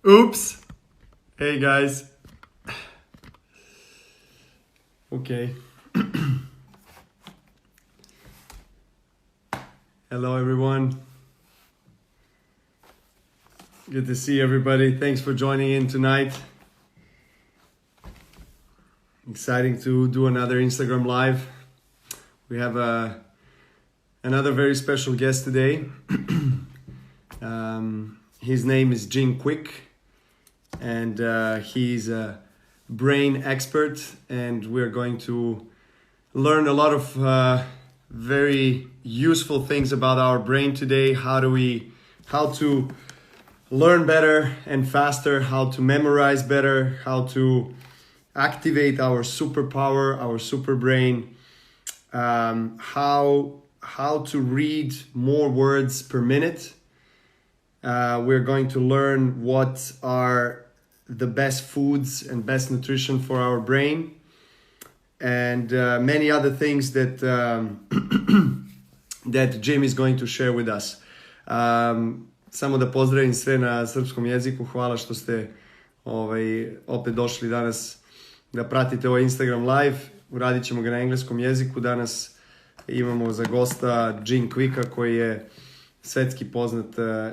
Oops. Hey guys. Okay. Hello everyone. Good to see everybody. Thanks for joining in tonight. Exciting to do another Instagram Live. We have another very special guest today. His name is Jim Kiwk, and he's a brain expert, and we're going to learn a lot of very useful things about our brain today. How to learn better and faster, how to memorize better, how to activate our superpower, our super brain, how to read more words per minute. We're going to learn what are the best foods and best nutrition for our brain, and many other things that that Jim is going to share with us. Samo da pozdravim sve na srpskom jeziku. Hvala što ste opet došli danas da pratite ovaj Instagram live. Uradit ćemo ga na engleskom jeziku. Danas imamo za gosta Jim Kiwka, koji je svetski poznat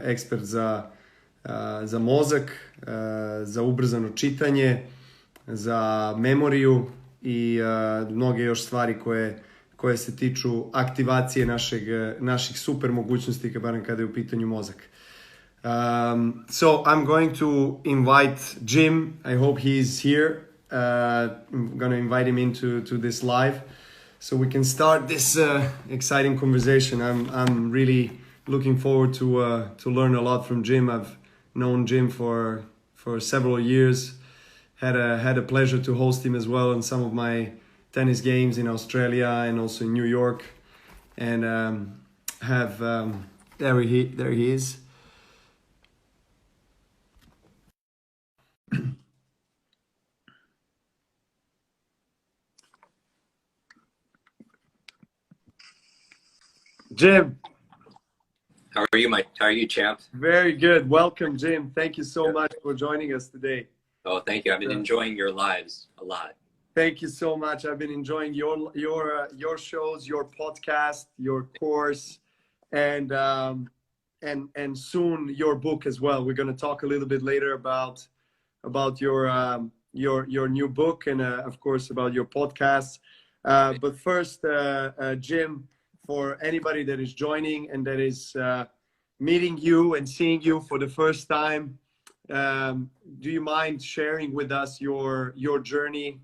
ekspert za mozak, za ubrzano čitanje, za memoriju i mnoge još stvari koje se tiču aktivacije naših super mogućnosti, barem kada je u pitanju mozak. So I'm going to invite Jim. I hope he's here. I'm going to invite him into this live so we can start this exciting conversation. I'm really looking forward to learn a lot from Jim. I've known Jim for several years. Had a pleasure to host him as well in some of my tennis games in Australia and also in New York. And there he is. Jim. How are you, champ? Very good. Welcome, Jim. Thank you so much for joining us today. Oh, thank you. I've been enjoying your lives a lot. Thank you so much. I've been enjoying your shows, your podcast, your course, and soon your book as well. We're going to talk a little bit later about your new book and of course about your podcast. But first, Jim, for anybody that is joining and that is meeting you and seeing you for the first time, do you mind sharing with us your journey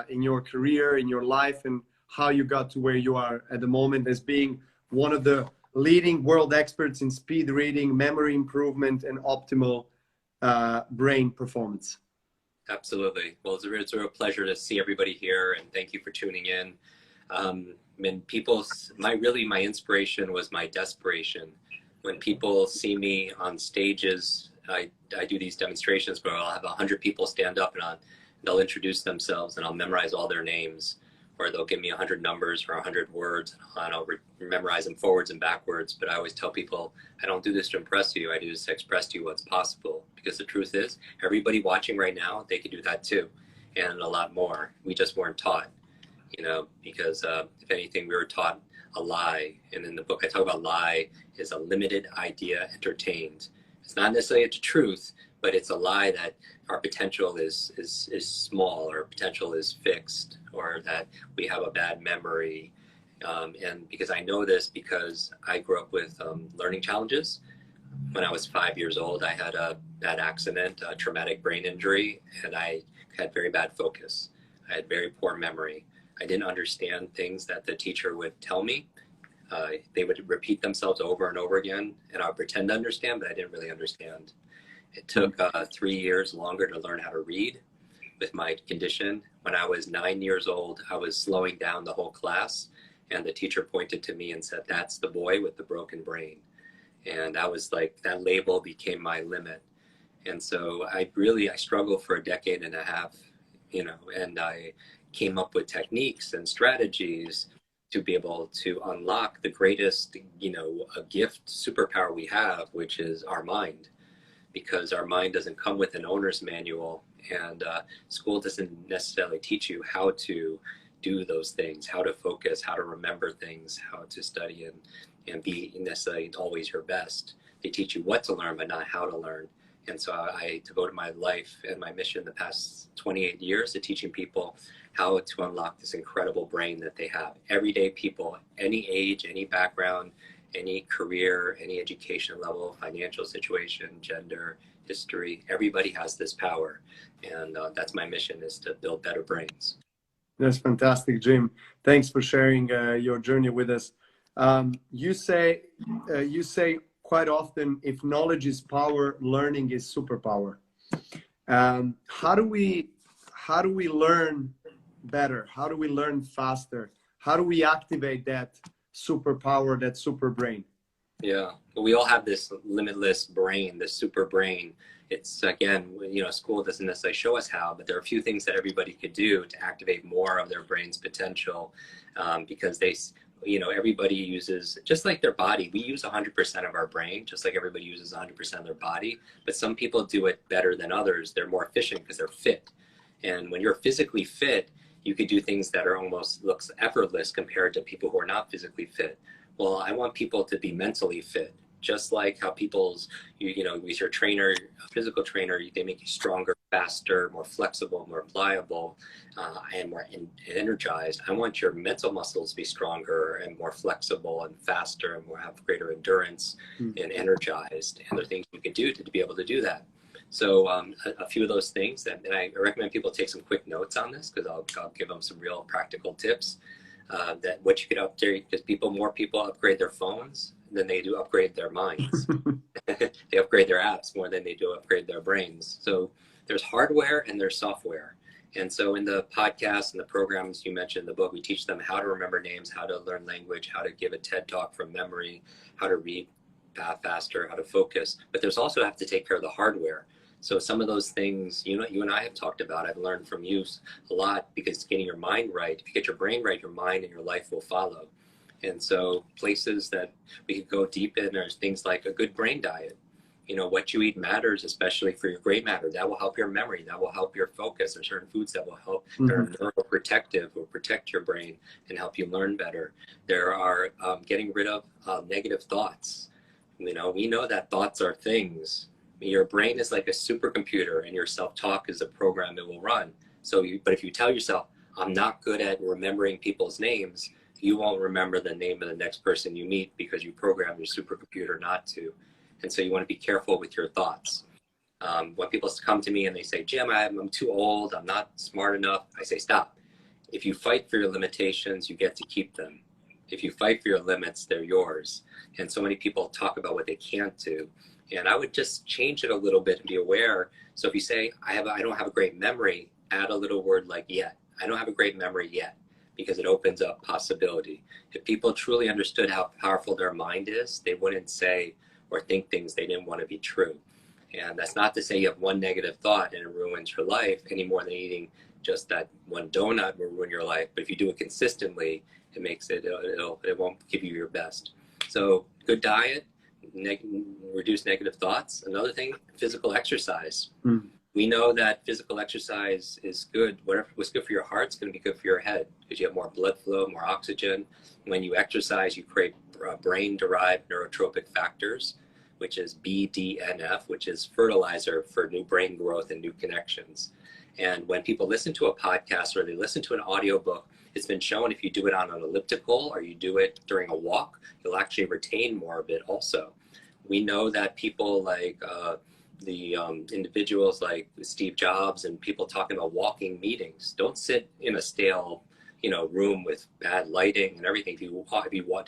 in your career, in your life, and how you got to where you are at the moment as being one of the leading world experts in speed reading, memory improvement, and optimal brain performance? Absolutely. Well, it's a real pleasure to see everybody here, and thank you for tuning in. My inspiration was my desperation. When people see me on stages, I do these demonstrations where I'll have 100 people stand up and they'll introduce themselves, and I'll memorize all their names, or they'll give me 100 numbers or 100 words, and I'll memorize them forwards and backwards. But I always tell people, I don't do this to impress you. I do this to express to you what's possible. Because the truth is, everybody watching right now, they could do that too, and a lot more. We just weren't taught, because if anything, we were taught a lie. And in the book, I talk about lie is a limited idea entertained. It's not necessarily a truth, but it's a lie that our potential is small, or potential is fixed, or that we have a bad memory. And because I know this, because I grew up with learning challenges. When I was 5 years old, I had a bad accident, a traumatic brain injury, and I had very bad focus. I had very poor memory. I didn't understand things that the teacher would tell me. They would repeat themselves over and over again, and I would pretend to understand, but I didn't really understand. It took 3 years longer to learn how to read with my condition. When I was 9 years old, I was slowing down the whole class, and the teacher pointed to me and said, "That's the boy with the broken brain." And I was like, that label became my limit. And so I struggled for a decade and a half, and I came up with techniques and strategies to be able to unlock the greatest, a gift, superpower we have, which is our mind, because our mind doesn't come with an owner's manual, and school doesn't necessarily teach you how to do those things, how to focus, how to remember things, how to study and be necessarily always your best. They teach you what to learn, but not how to learn. And so I devoted my life and my mission the past 28 years to teaching people how to unlock this incredible brain that they have. Everyday people, any age, any background, any career, any education level, financial situation, gender, history, everybody has this power. And that's my mission, is to build better brains. That's fantastic, Jim. Thanks for sharing your journey with us. You say quite often, if knowledge is power, learning is superpower. How do we learn better? How do we learn faster? How do we activate that superpower, that super brain? Yeah, we all have this limitless brain, this super brain. It's, again, school doesn't necessarily show us how, but there are a few things that everybody could do to activate more of their brain's potential, because everybody uses, just like their body, we use 100% of our brain, just like everybody uses 100% of their body, but some people do it better than others. They're more efficient because they're fit. And when you're physically fit, you could do things that are almost looks effortless compared to people who are not physically fit. Well, I want people to be mentally fit, just like how with your trainer, a physical trainer, they make you stronger, faster, more flexible, more pliable, and more energized. I want your mental muscles to be stronger and more flexible and faster and have greater endurance and energized. And there are things you can do to be able to do that. So a few of those things, and I recommend people take some quick notes on this, because I'll give them some real practical tips. That what you could update, because more people upgrade their phones than they do upgrade their minds. They upgrade their apps more than they do upgrade their brains. So there's hardware and there's software. And so in the podcast and the programs you mentioned in the book, we teach them how to remember names, how to learn language, how to give a TED talk from memory, how to read faster, how to focus. But there's also have to take care of the hardware. So some of those things, you and I have talked about, I've learned from you a lot, because getting your mind right, if you get your brain right, your mind and your life will follow. And so places that we could go deep in are things like a good brain diet. What you eat matters, especially for your gray matter. That will help your memory. That will help your focus. There are certain foods that will help, that are neuroprotective, will protect your brain and help you learn better. There are getting rid of negative thoughts. We know that thoughts are things. Your brain is like a supercomputer, and your self-talk is a program it will run. But if you tell yourself, I'm not good at remembering people's names, you won't remember the name of the next person you meet, because you programmed your supercomputer not to. And so you want to be careful with your thoughts. When people come to me and they say, Jim, I'm too old, I'm not smart enough, I say, stop. If you fight for your limitations, you get to keep them. If you fight for your limits, they're yours. And so many people talk about what they can't do. And I would just change it a little bit and be aware. So if you say, I don't have a great memory, add a little word like yet. I don't have a great memory yet, because it opens up possibility. If people truly understood how powerful their mind is, they wouldn't say or think things they didn't want to be true. And that's not to say you have one negative thought and it ruins your life, any more than eating just that one donut will ruin your life. But if you do it consistently, it won't give you your best. So good diet, reduce negative thoughts. Another thing, physical exercise. We know that physical exercise is good. Whatever was good for your heart is going to be good for your head, because you have more blood flow, more oxygen. When you exercise, you create brain-derived neurotropic factors, which is BDNF, which is fertilizer for new brain growth and new connections. And when people listen to a podcast or they listen to an audiobook, it's been shown if you do it on an elliptical or you do it during a walk, you'll actually retain more of it also. We know that people like the individuals like Steve Jobs and people talking about walking meetings, don't sit in a stale room with bad lighting and everything. If you do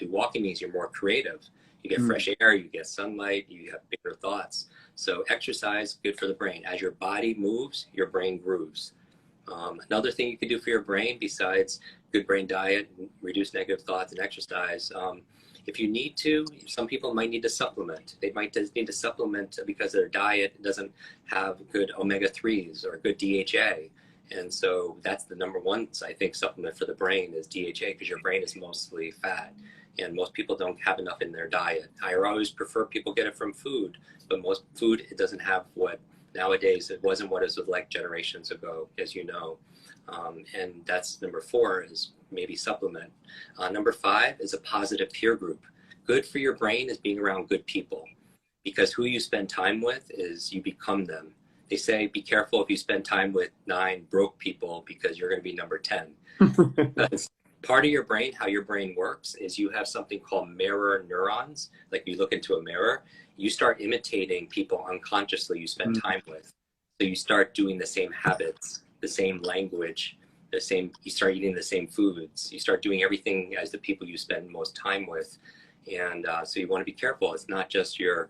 walking meetings, you're more creative. You get fresh air, you get sunlight, you have bigger thoughts. So exercise, good for the brain. As your body moves, your brain grooves. Another thing you can do for your brain, besides good brain diet, reduce negative thoughts and exercise, if you need to, some people might need to supplement. They might need to supplement because their diet doesn't have good omega-3s or good DHA. And so that's the number one, I think, supplement for the brain is DHA, because your brain is mostly fat. And most people don't have enough in their diet. I always prefer people get it from food, but most food, it doesn't have what, nowadays, it wasn't what it was like generations ago, as you know. And that's number 4 is maybe supplement. Number 5 is a positive peer group. Good for your brain is being around good people, because who you spend time with is you become them. They say, be careful if you spend time with 9 broke people, because you're going to be number 10. Because part of your brain, how your brain works, is you have something called mirror neurons. Like you look into a mirror, you start imitating people unconsciously you spend time with. So you start doing the same habits, the same language, you start eating the same foods. You start doing everything as the people you spend most time with. And so you want to be careful. It's not just your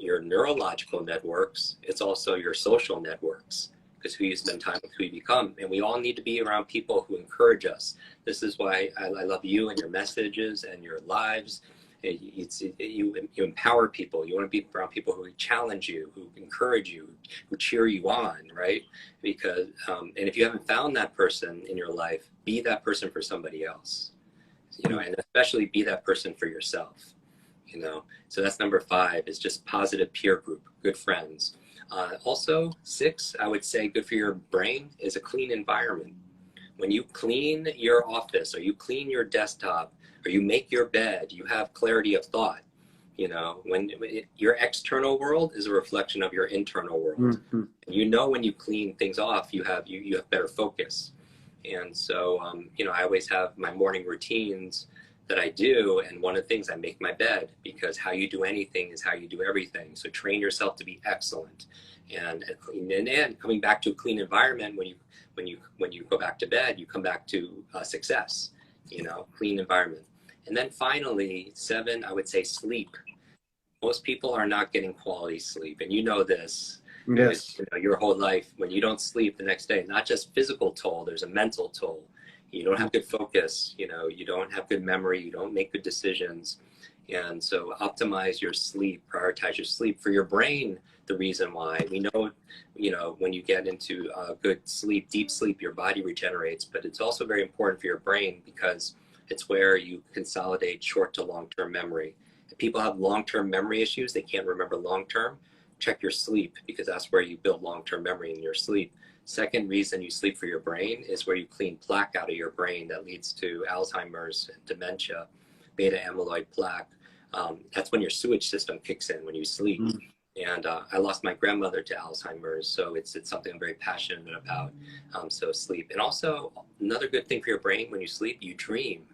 neurological networks, it's also your social networks, because who you spend time with, who you become. And we all need to be around people who encourage us. This is why I love you and your messages and your lives. You empower people. You want to be around people who challenge you, who encourage you, who cheer you on, right? Because, and if you haven't found that person in your life, be that person for somebody else, you know, and especially be that person for yourself, you know? So that's number 5, is just positive peer group, good friends. Also 6, I would say good for your brain is a clean environment. When you clean your office, or you clean your desktop, or you make your bed, you have clarity of thought. You know, your external world is a reflection of your internal world. Mm-hmm. You know, when you clean things off, you have better focus. And so, you know, I always have my morning routines that I do, and one of the things, I make my bed, because how you do anything is how you do everything. So train yourself to be excellent, and coming back to a clean environment. When you go back to bed, you come back to success. You know, clean environment. And then finally, 7, I would say sleep. Most people are not getting quality sleep, and you know this. Yes. You know, your whole life, when you don't sleep the next day, not just physical toll, there's a mental toll. You don't have good focus, you know, you don't have good memory, you don't make good decisions. And so optimize your sleep, prioritize your sleep. For your brain, the reason why, we know, you know, when you get into good sleep, deep sleep, your body regenerates, but it's also very important for your brain, because it's where you consolidate short to long-term memory. If people have long-term memory issues, they can't remember long-term, check your sleep, because that's where you build long-term memory, in your sleep. Second reason you sleep for your brain is where you clean plaque out of your brain that leads to Alzheimer's, dementia, beta amyloid plaque. That's when your sewage system kicks in, when you sleep. And I lost my grandmother to Alzheimer's, so it's something I'm very passionate about. So sleep. And also, another good thing for your brain, when you sleep, you dream.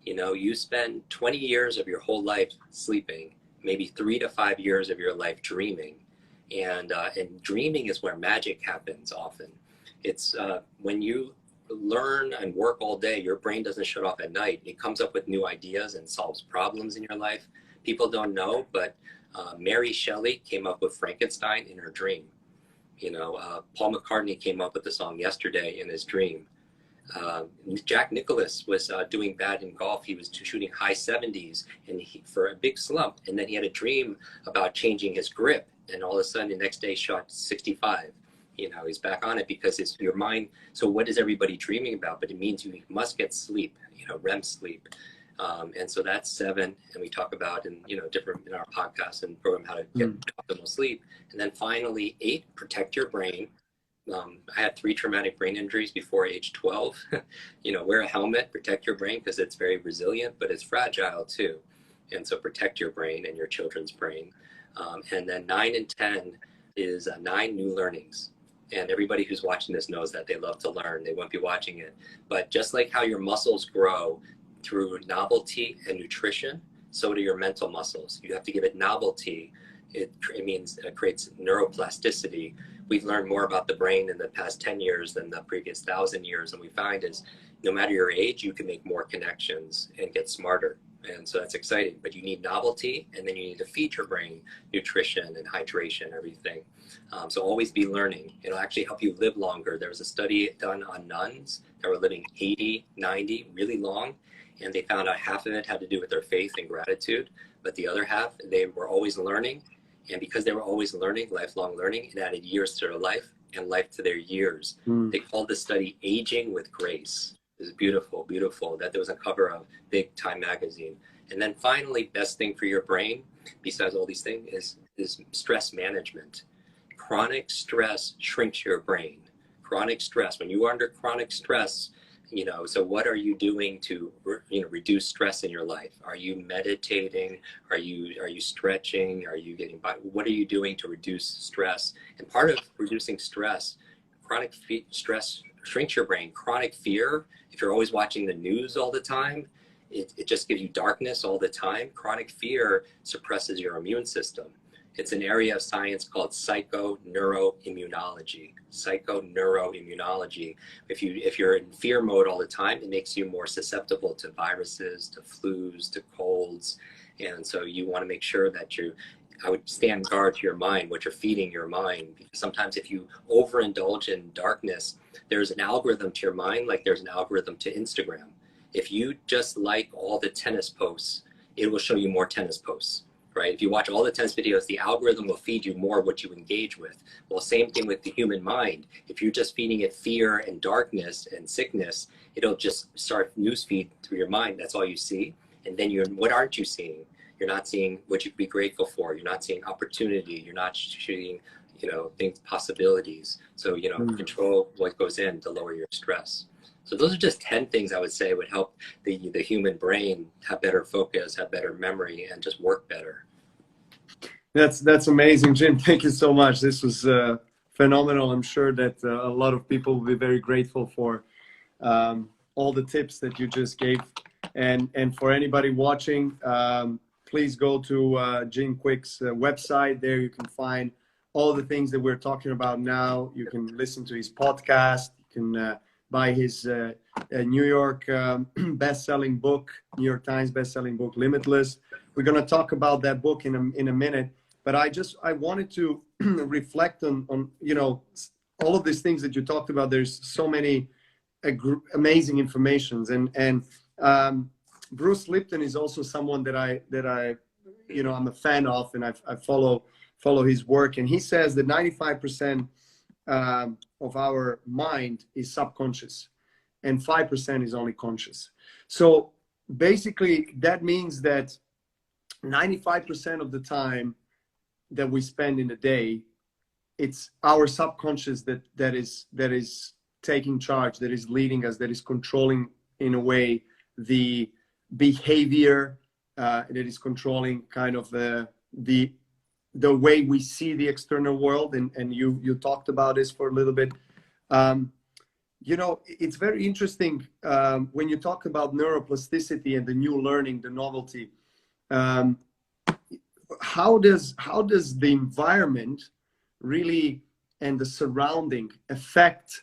You know, you spend 20 years of your whole life sleeping, maybe 3 to 5 years of your life dreaming. And dreaming is where magic happens often. It's when you learn and work all day, your brain doesn't shut off at night. It comes up with new ideas and solves problems in your life. People don't know, but Mary Shelley came up with Frankenstein in her dream. You know, Paul McCartney came up with the song Yesterday in his dream. Jack Nicklaus was doing bad in golf. He was shooting high 70s and for a big slump. And then he had a dream about changing his grip. And all of a sudden, the next day, shot 65. You know, he's back on it, because it's your mind. So what is everybody dreaming about? But it means you must get sleep, you know, REM sleep. And so that's 7. And we talk about in our podcast and program how to get optimal sleep. And then finally, 8, protect your brain. I had 3 traumatic brain injuries before age 12. You know, wear a helmet, protect your brain, because it's very resilient, but it's fragile too. And so protect your brain and your children's brain. And then 9 and 10 is 9 new learnings. And everybody who's watching this knows that they love to learn. They won't be watching it. But just like how your muscles grow through novelty and nutrition, so do your mental muscles. You have to give it novelty. It means it creates neuroplasticity. We've learned more about the brain in the past 10 years than the previous 1,000 years. And we find is no matter your age, you can make more connections and get smarter. And so that's exciting, but you need novelty, and then you need to feed your brain nutrition and hydration, everything. So always be learning. It'll actually help you live longer. There was a study done on nuns that were living 80, 90, really long, and they found out half of it had to do with their faith and gratitude, but the other half, they were always learning. And because they were always learning, lifelong learning, it added years to their life, and life to their years. They called the study Aging with Grace. It was beautiful, beautiful. That there was a cover of Big Time magazine. And then finally, best thing for your brain, besides all these things, is stress management. Chronic stress shrinks your brain. Chronic stress, when you are under chronic stress, you know, so what are you doing to, you know, reduce stress in your life? Are you meditating? Are you stretching? Are you getting by? What are you doing to reduce stress? And part of reducing stress, chronic stress shrinks your brain. Chronic fear, if you're always watching the news all the time, it just gives you darkness all the time. Chronic fear suppresses your immune system. It's an area of science called psychoneuroimmunology. Psychoneuroimmunology. If you're in fear mode all the time, it makes you more susceptible to viruses, to flus, to colds. And so you want to make sure that I would stand guard to your mind, what you're feeding your mind. Because sometimes if you overindulge in darkness, there's an algorithm to your mind, like there's an algorithm to Instagram. If you just like all the tennis posts, it will show you more tennis posts. Right? If you watch all the tennis videos, the algorithm will feed you more what you engage with. Well, same thing with the human mind. If you're just feeding it fear and darkness and sickness, it'll just start newsfeed through your mind. That's all you see. And then what aren't you seeing? You're not seeing what you could be grateful for. You're not seeing opportunity. You're not seeing, you know, things, possibilities. So, you know, control what goes in to lower your stress. So those are just 10 things I would say would help the human brain have better focus, have better memory, and just work better. That's amazing, Jim. Thank you so much. This was phenomenal. I'm sure that a lot of people will be very grateful for all the tips that you just gave. And for anybody watching, please go to Jim Kiwk's website. There you can find all the things that we're talking about now. You can listen to his podcast. You can buy his New York best-selling book, New York Times best-selling book, Limitless. We're going to talk about that book in a minute, but I wanted to reflect on you know, all of these things that you talked about. There's so many amazing informations, and Bruce Lipton is also someone that I you know, I'm a fan of, and I follow his work, and he says that 95% of our mind is subconscious and 5% is only conscious. So basically that means that 95% of the time that we spend in a day, it's our subconscious that is taking charge, that is leading us, that is controlling in a way the behavior, that is controlling kind of the way we see the external world. And you talked about this for a little bit. You know, it's very interesting when you talk about neuroplasticity and the new learning, the novelty. How does the environment really and the surrounding affect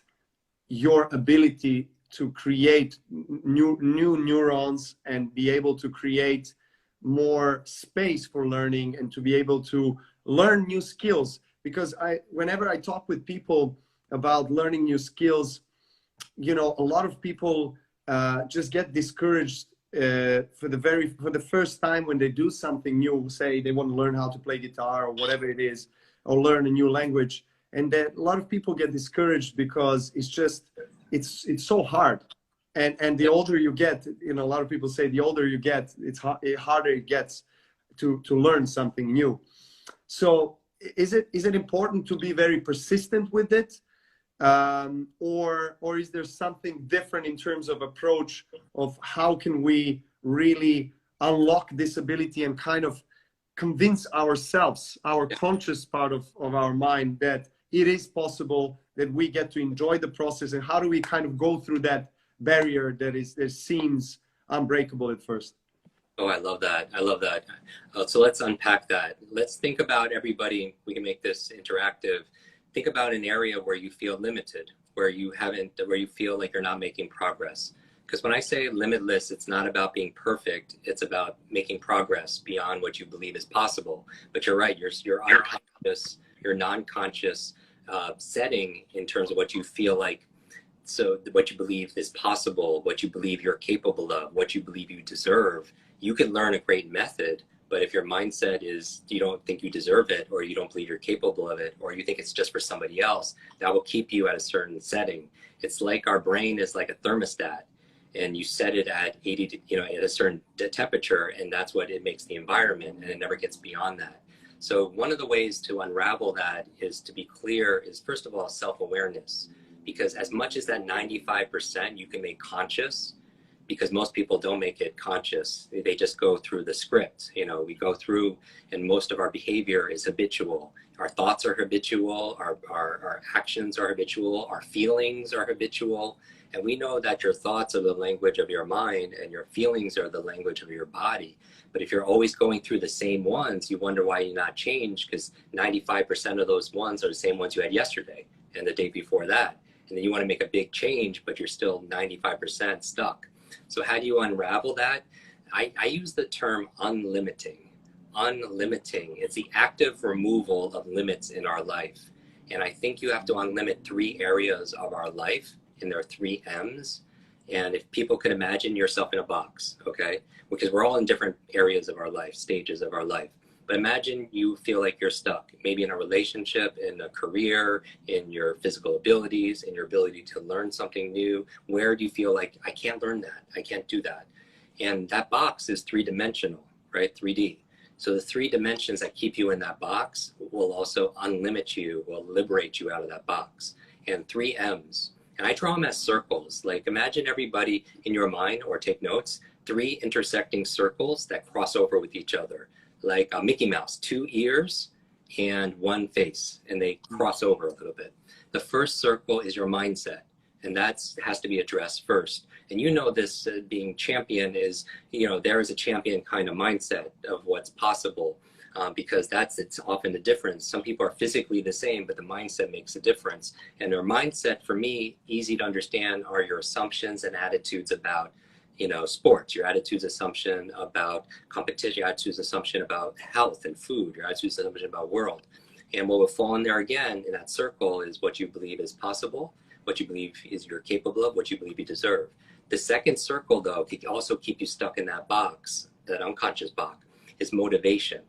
your ability to create new neurons and be able to create more space for learning and to be able to learn new skills? Because whenever I talk with people about learning new skills, you know, a lot of people just get discouraged for the first time when they do something new. Say they want to learn how to play guitar or whatever it is, or learn a new language, and that a lot of people get discouraged because it's so hard. And the older you get, you know, a lot of people say the older you get, it's harder it gets to learn something new. So is it important to be very persistent with it? Or is there something different in terms of approach of how can we really unlock this ability and kind of convince ourselves, our conscious part of our mind, that it is possible, that we get to enjoy the process? And how do we kind of go through that barrier that seems unbreakable at first? Oh, I love that. I love that. So let's unpack that. Let's think about everybody. We can make this interactive. Think about an area where you feel limited, where you feel like you're not making progress. Because when I say limitless, it's not about being perfect. It's about making progress beyond what you believe is possible. But you're right. Your unconscious, your non-conscious setting in terms of what you feel like. So what you believe is possible, what you believe you're capable of, what you believe you deserve. You can learn a great method, But if your mindset is you don't think you deserve it, or you don't believe you're capable of it, or you think it's just for somebody else, that will keep you at a certain setting. It's like our brain is like a thermostat, and you set it at 80, at a certain temperature, and that's what it makes the environment, and it never gets beyond that. So one of the ways to unravel that is to be clear is, first of all, self-awareness, because as much as that 95% you can make conscious, because most people don't make it conscious. They just go through the script. We go through, and most of our behavior is habitual. Our thoughts are habitual, our actions are habitual, our feelings are habitual. And we know that your thoughts are the language of your mind and your feelings are the language of your body. But if you're always going through the same ones, you wonder why you're not changed, because 95% of those ones are the same ones you had yesterday and the day before that. And then you want to make a big change, but you're still 95% stuck. So how do you unravel that? I use the term unlimiting. Unlimiting. It's the active removal of limits in our life. And I think you have to unlimit 3 areas of our life, and there are 3 M's. And if people could imagine yourself in a box, okay? Because we're all in different areas of our life, stages of our life. But imagine you feel like you're stuck, maybe in a relationship, in a career, in your physical abilities, in your ability to learn something new. Where do you feel like, I can't learn that, I can't do that? And that box is 3-dimensional, right? 3D. So the 3 dimensions that keep you in that box will also unlimit you, will liberate you out of that box. And 3 M's. And I draw them as circles. Like imagine everybody in your mind, or take notes, 3 intersecting circles that cross over with each other. Like a Mickey Mouse, 2 ears and 1 face, and they cross over a little bit. The first circle is your mindset, and that has to be addressed first. And this being champion is, there is a champion kind of mindset of what's possible, because it's often the difference. Some people are physically the same, but the mindset makes a difference. And their mindset, for me, easy to understand, are your assumptions and attitudes about sports, your attitude's assumption about competition, your attitude's assumption about health and food, your attitude's assumption about world. And what will fall in there again in that circle is what you believe is possible, what you believe is you're capable of, what you believe you deserve. The second circle, though, can also keep you stuck in that box, that unconscious box, is motivation,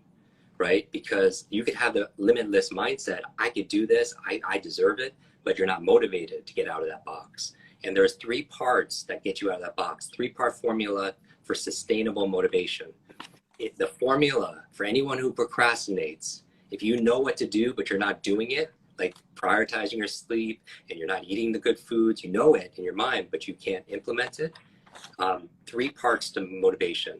right? Because you could have the limitless mindset, I could do this, I deserve it, but you're not motivated to get out of that box. And there's 3 parts that get you out of that box, 3-part formula for sustainable motivation. The formula for anyone who procrastinates, if you know what to do, but you're not doing it, like prioritizing your sleep and you're not eating the good foods, you know it in your mind, but you can't implement it. 3 parts to motivation.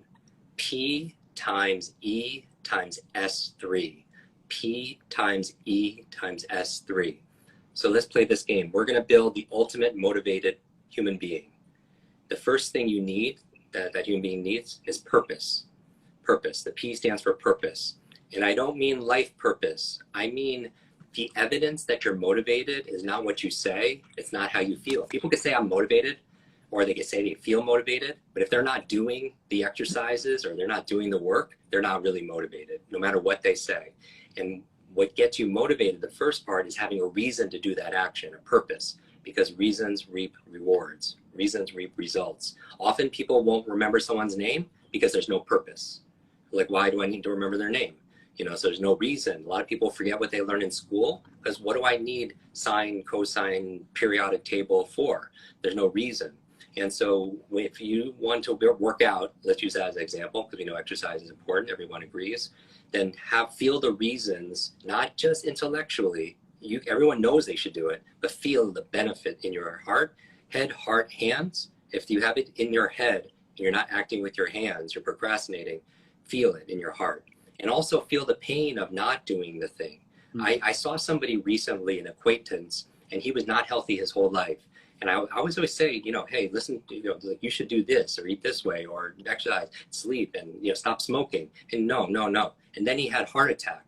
P times E times S3. P times E times S3. So let's play this game. We're going to build the ultimate motivated human being. The first thing you need, that human being needs, is purpose. Purpose. The P stands for purpose. And I don't mean life purpose. I mean the evidence that you're motivated is not what you say. It's not how you feel. People can say I'm motivated, or they can say they feel motivated. But if they're not doing the exercises or they're not doing the work, they're not really motivated, no matter what they say. And what gets you motivated, the first part, is having a reason to do that action, a purpose, because reasons reap rewards, reasons reap results. Often people won't remember someone's name because there's no purpose. Like, why do I need to remember their name? So there's no reason. A lot of people forget what they learn in school, because what do I need sine, cosine, periodic table for? There's no reason. And so if you want to work out, let's use that as an example, because we know exercise is important, everyone agrees, then feel the reasons, not just intellectually. Everyone knows they should do it, but feel the benefit in your heart, head, heart, hands. If you have it in your head and you're not acting with your hands, you're procrastinating, feel it in your heart. And also feel the pain of not doing the thing. I saw somebody recently, an acquaintance, and he was not healthy his whole life. And I always say, hey, listen, like you should do this, or eat this way, or exercise, sleep, and stop smoking. And no. And then he had heart attack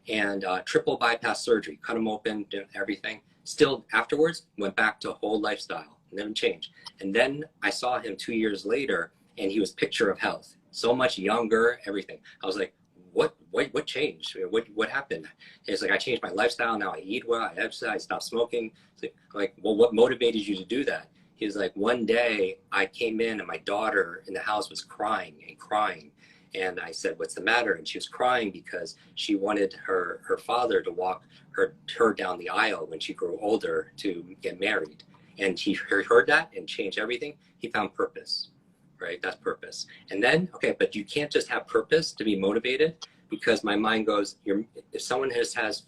and triple bypass surgery, cut him open, did everything. Still afterwards went back to whole lifestyle, never changed. And then I saw him 2 years later, and he was picture of health, so much younger, everything. I was like, what changed? What happened? It's like, I changed my lifestyle. Now I eat well, I exercise, I stop smoking. It's like, well, what motivated you to do that? He was like, one day I came in and my daughter in the house was crying and crying. And I said, what's the matter? And she was crying because she wanted her father to walk her down the aisle when she grew older to get married. And he heard that and changed everything. He found purpose, right? That's purpose. And then, okay, but you can't just have purpose to be motivated, because my mind goes, if someone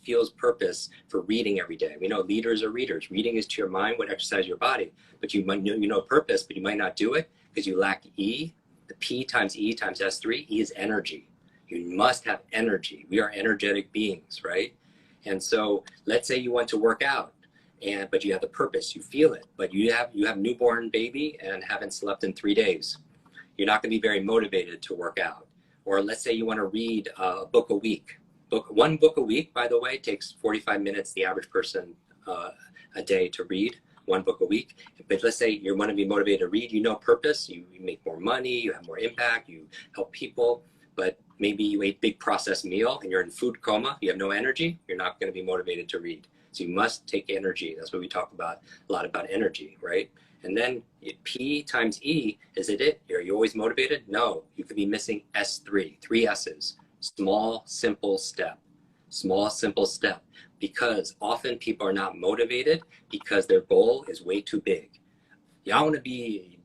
feels purpose for reading every day, we know leaders are readers. Reading is to your mind what exercises your body, but you know purpose, but you might not do it because you lack E. The P times E times S3, E is energy. You must have energy. We are energetic beings, right? And so let's say you want to work out, but you have the purpose, you feel it, but you have newborn baby and haven't slept in 3 days. You're not going to be very motivated to work out. Or let's say you want to read a book a week. One book a week, by the way, takes 45 minutes, the average person a day to read. One book a week. But let's say you want to be motivated to read, you know purpose, you make more money, you have more impact, you help people, but maybe you ate big processed meal and you're in food coma, you have no energy, you're not going to be motivated to read. So you must take energy. That's what we talk about a lot about energy, right? And then P times E, is it? Are you always motivated? No, you could be missing S3, 3 S's. Small, simple step. Small, simple step. Because often people are not motivated because their goal is way too big. Yeah, I want to be,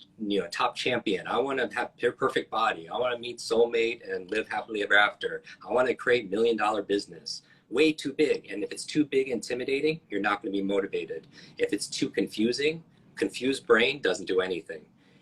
top champion. I want to have a perfect body. I want to meet soulmate and live happily ever after. I want to create $1 million business. Way too big. And if it's too big, intimidating, you're not going to be motivated. If it's too confusing, confused brain doesn't do anything.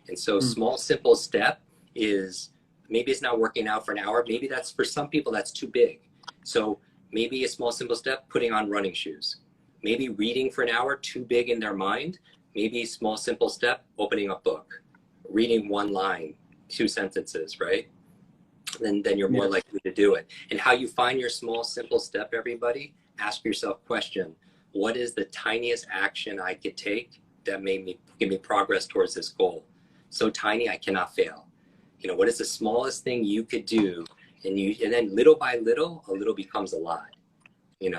And so small, simple step is, maybe it's not working out for an hour. Maybe that's, for some people, that's too big. So maybe a small, simple step, putting on running shoes. Maybe reading for an hour, too big in their mind. Maybe small, simple step, opening a book, reading 1 line, 2 sentences, right? Then you're more likely to do it. And how you find your small, simple step, everybody, ask yourself question, what is the tiniest action I could take that give me progress towards this goal? So tiny, I cannot fail. What is the smallest thing you could do? And then little by little, a little becomes a lot. And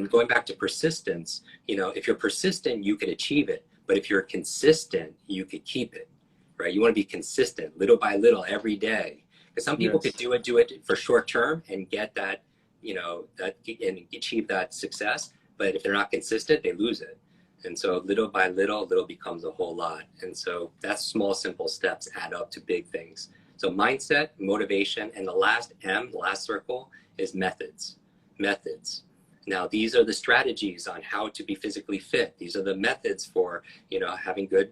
going back to persistence, if you're persistent, you could achieve it. But if you're consistent, you could keep it, right? You want to be consistent, little by little, every day. Because some people could do it for short term and get that, and achieve that success. But if they're not consistent, they lose it. And so little by little becomes a whole lot. And so that's small, simple steps add up to big things. So mindset, motivation, and the last M, the last circle, is methods. Methods. Now, these are the strategies on how to be physically fit. These are the methods for, having good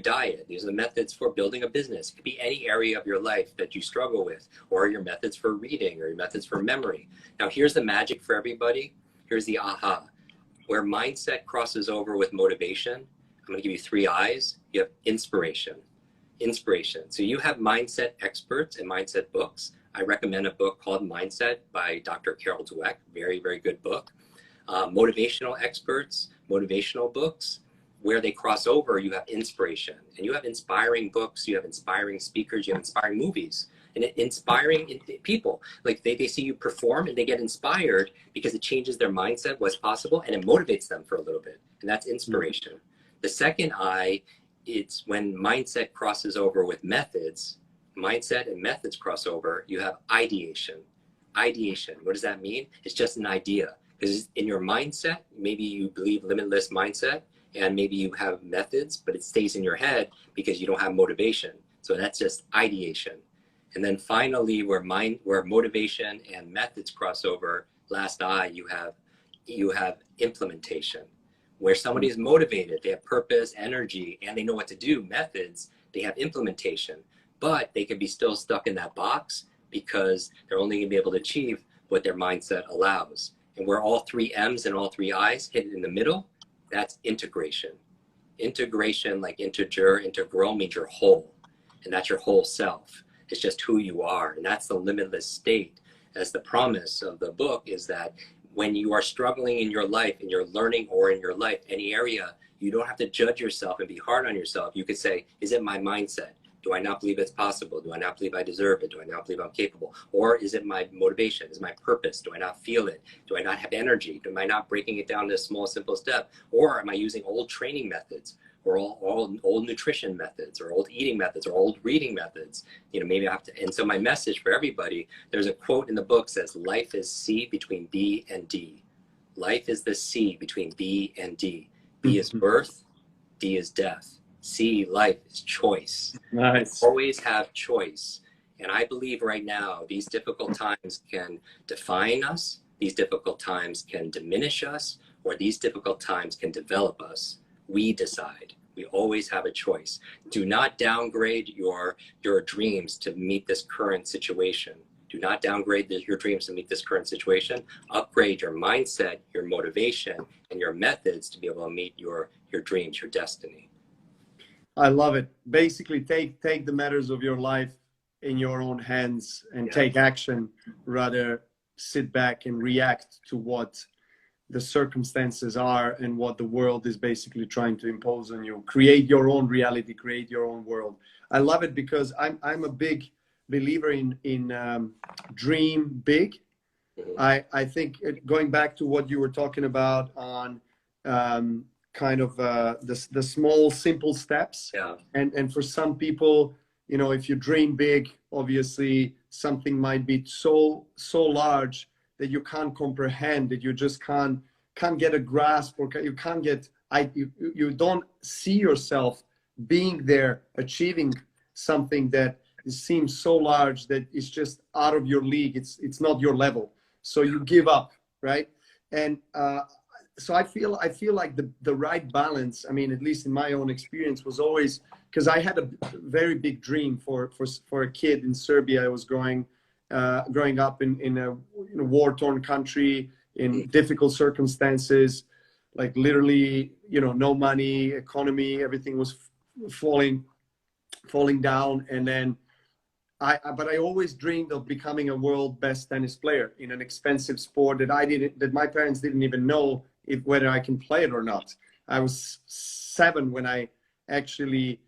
diet. These are the methods for building a business. It could be any area of your life that you struggle with, or your methods for reading, or your methods for memory. Now, here's the magic for everybody. Here's the aha. Where mindset crosses over with motivation, I'm going to give you 3 I's. You have inspiration. Inspiration. So you have mindset experts and mindset books. I recommend a book called Mindset by Dr. Carol Dweck. Very, very good book. Motivational experts, motivational books. Where they cross over, you have inspiration. And you have inspiring books, you have inspiring speakers, you have inspiring movies. And inspiring people. Like they see you perform and they get inspired because it changes their mindset, what's possible, and it motivates them for a little bit. And that's inspiration. The second I, it's when mindset crosses over with methods. Mindset and methods cross over, you have ideation. Ideation, what does that mean? It's just an idea. Because in your mindset, maybe you believe limitless mindset, and maybe you have methods, but it stays in your head because you don't have motivation. So that's just ideation. And then finally, where motivation and methods cross over, last I, you have implementation. Where somebody is motivated, they have purpose, energy, and they know what to do, methods, they have implementation. But they could be still stuck in that box because they're only going to be able to achieve what their mindset allows. And where all 3 M's and all 3 I's hit in the middle, that's integration. Integration, like integer, integral, means you're whole. And that's your whole self. It's just who you are. And that's the limitless state. As the promise of the book is that when you are struggling in your life, in your learning, or in your life, any area, you don't have to judge yourself and be hard on yourself. You could say, is it my mindset? Do I not believe it's possible? Do I not believe I deserve it? Do I not believe I'm capable? Or is it my motivation? Is it my purpose? Do I not feel it? Do I not have energy? Am I not breaking it down to a small, simple step? Or am I using old training methods? or all old nutrition methods or old eating methods or old reading methods. You know, maybe I have to, and so my message for everybody, there's a quote in the book says, life is C between B and D. Life is the C between B and D. B is birth, D is death. C, life, is choice. Nice. Always have choice. And I believe right now, these difficult times can define us, these difficult times can diminish us, or these difficult times can develop us. We decide. We always have a choice. Do not downgrade your dreams to meet this current situation. Do not downgrade your dreams to meet this current situation. Upgrade your mindset, your motivation, and your methods to be able to meet your dreams, your destiny. I love it. Basically, take the matters of your life in your own hands and take action, rather sit back and react to what the circumstances are and what the world is basically trying to impose on you. Create your own reality, create your own world. I love it because I'm a big believer in dream big. I think going back to what you were talking about on kind of the small simple steps, and for some people, you know, if you dream big, obviously something might be so large that you can't comprehend, that you just can't get a grasp, or you can't get, you don't see yourself being there, achieving something that seems so large that it's just out of your league. It's not your level. So you give up, right? And so I feel like the right balance, I mean, at least in my own experience, was always, because I had a very big dream for a kid in Serbia. I was growing up in a war-torn country, in difficult circumstances, like literally, you know, no money, economy, everything was falling down. And then but I always dreamed of becoming a world best tennis player in an expensive sport that my parents didn't even know whether I can play it or not. I was 7 when I actually,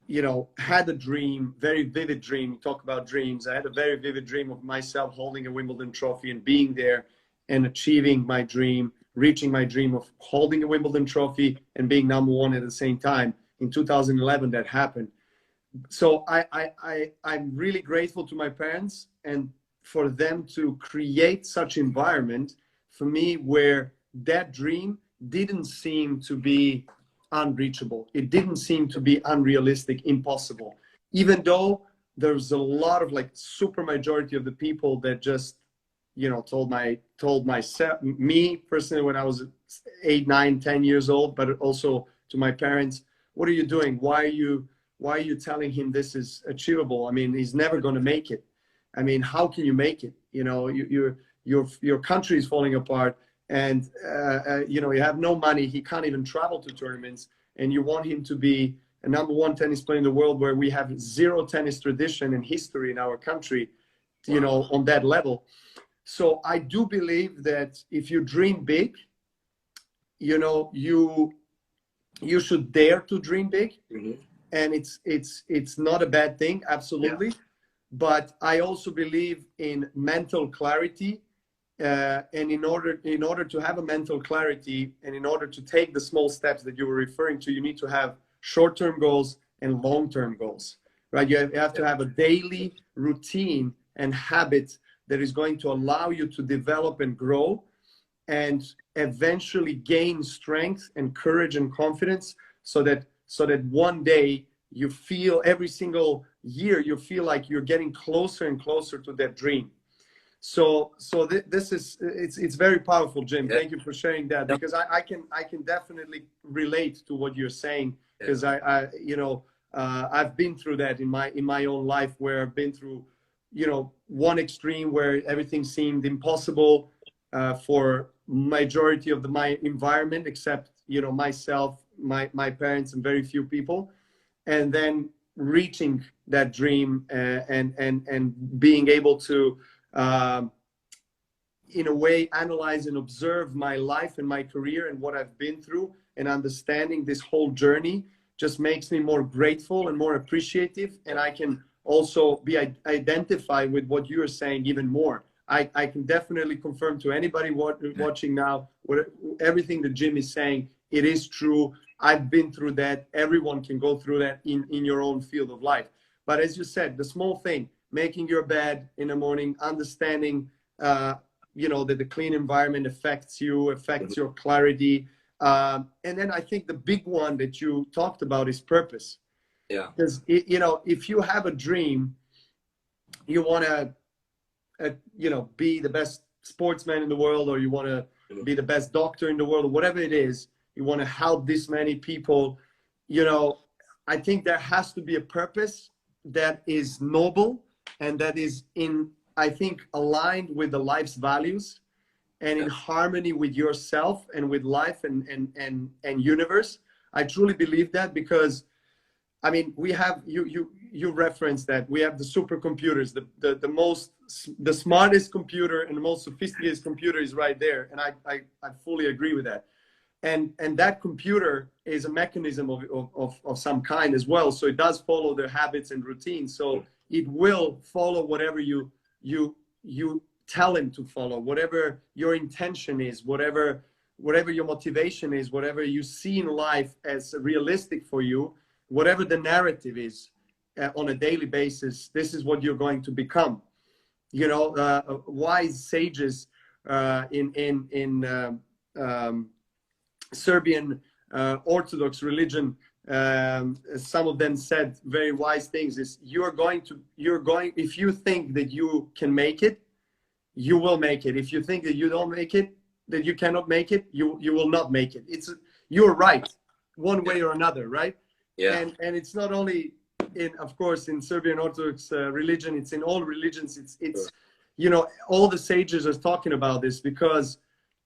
you know, had a dream, very vivid dream. Talk about dreams. I had a very vivid dream of myself holding a Wimbledon trophy and being there and achieving my dream, reaching my dream of holding a Wimbledon trophy and being #1 at the same time. In 2011, that happened. So I'm really grateful to my parents and for them to create such environment for me where that dream didn't seem to be unreachable. It didn't seem to be unrealistic, impossible. Even though there's a lot of like super majority of the people that just, you know, told me personally when I was 8, 9, 10 years old, but also to my parents, what are you doing? Why are you telling him this is achievable? I mean, he's never going to make it. I mean, how can you make it? You know, your country is falling apart, and you know, you have no money. He can't even travel to tournaments, and you want him to be a #1 tennis player in the world, where we have zero tennis tradition and history in our country, you know, on that level. So I do believe that if you dream big, you know, you should dare to dream big. And it's not a bad thing, absolutely. But I also believe in mental clarity, and in order to have a mental clarity, and in order to take the small steps that you were referring to, you need to have short-term goals and long-term goals, right? You have to have a daily routine and habit that is going to allow you to develop and grow, and eventually gain strength and courage and confidence, so that one day you feel, every single year, you feel like you're getting closer and closer to that dream. So this is, it's very powerful, Jim. Thank you for sharing that, because I can definitely relate to what you're saying, because I you know, I've been through that in my own life, where I've been through, you know, one extreme where everything seemed impossible for majority of my environment, except, you know, myself, my parents, and very few people, and then reaching that dream and being able to in a way analyze and observe my life and my career and what I've been through, and understanding this whole journey just makes me more grateful and more appreciative. And I can also be identify with what you're saying even more. I can definitely confirm to anybody watching now, everything that Jim is saying It is true. I've been through that. Everyone can go through that in your own field of life. But as you said, the small thing, making your bed in the morning, understanding, you know, that the clean environment affects you, affects your clarity. And then I think the big one that you talked about is purpose. Yeah. Because, you know, if you have a dream, you want to, you know, be the best sportsman in the world, or you want to be the best doctor in the world, or whatever it is, you want to help this many people, you know, I think there has to be a purpose that is noble and that is I think, aligned with the life's values and in harmony with yourself and with life and universe. I truly believe that, because I mean, we have, you referenced that we have the supercomputers, the smartest computer and the most sophisticated computer is right there. And I fully agree with that. And that computer is a mechanism of some kind as well. So it does follow their habits and routines. So it will follow whatever you tell him to follow, whatever your intention is, whatever your motivation is, whatever you see in life as realistic for you, whatever the narrative is on a daily basis, this is what you're going to become. You know, wise sages in Serbian Orthodox religion, some of them said very wise things. Is if you think that you can make it, you will make it. If you think that you don't make it, that you cannot make it, you will not make it. You're right, one way or another, right? Yeah. And it's not only of course, in Serbian Orthodox religion, it's in all religions. It's you know, all the sages are talking about this, because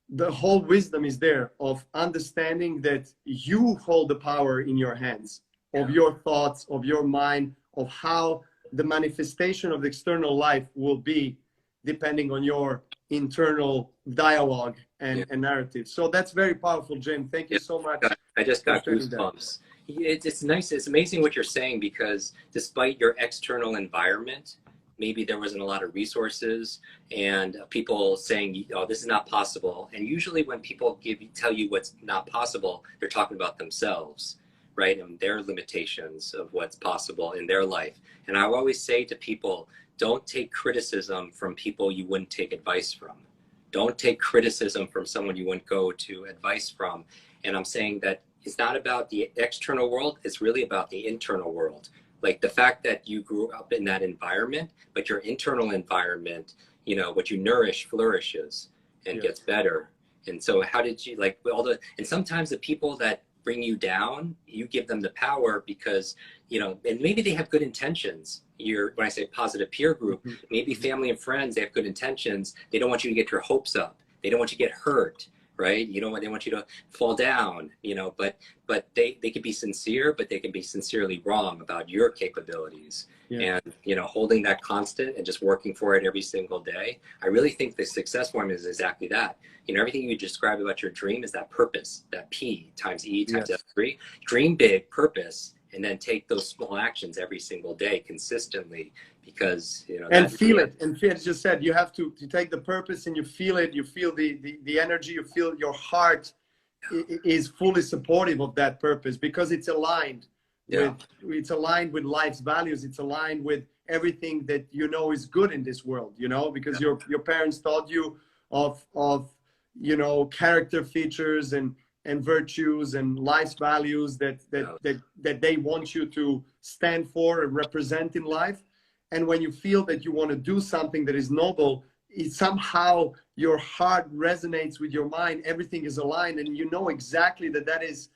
the whole wisdom is there of understanding that you hold the power in your hands, of your thoughts, of your mind, of how the manifestation of the external life will be, depending on your internal dialogue and narrative. So that's very powerful, Jim. Thank you so much. I just got goosebumps. It's nice. It's amazing what you're saying, because despite your external environment, maybe there wasn't a lot of resources and people saying, oh, this is not possible. And usually when people tell you what's not possible, they're talking about themselves, right? And their limitations of what's possible in their life. And I always say to people, don't take criticism from people you wouldn't take advice from. Don't take criticism from someone you wouldn't go to advice from. And I'm saying that it's not about the external world, it's really about the internal world. Like the fact that you grew up in that environment, but your internal environment, you know, what you nourish flourishes and gets better. And so how did you, like, and sometimes the people that bring you down, you give them the power because, you know, and maybe they have good intentions. When I say positive peer group, maybe family and friends, they have good intentions. They don't want you to get your hopes up. They don't want you to get hurt, right? You know, they want you to fall down, you know, but they can be sincere, but they can be sincerely wrong about your capabilities. And, you know, holding that constant and just working for it every single day. I really think the success formula is exactly that. You know, everything you describe about your dream is that purpose, that P times E times F3. Dream big, purpose, and then take those small actions every single day consistently, because, you know, and feel it. And as you said, you have to take the purpose and you feel it. You feel the energy. You feel your heart is fully supportive of that purpose, because it's aligned with life's values. It's aligned with everything that you know is good in this world, you know, because your parents taught you of you know, character features and virtues and life's values that they want you to stand for and represent in life. And when you feel that you want to do something that is noble, somehow your heart resonates with your mind, everything is aligned, and you know exactly that is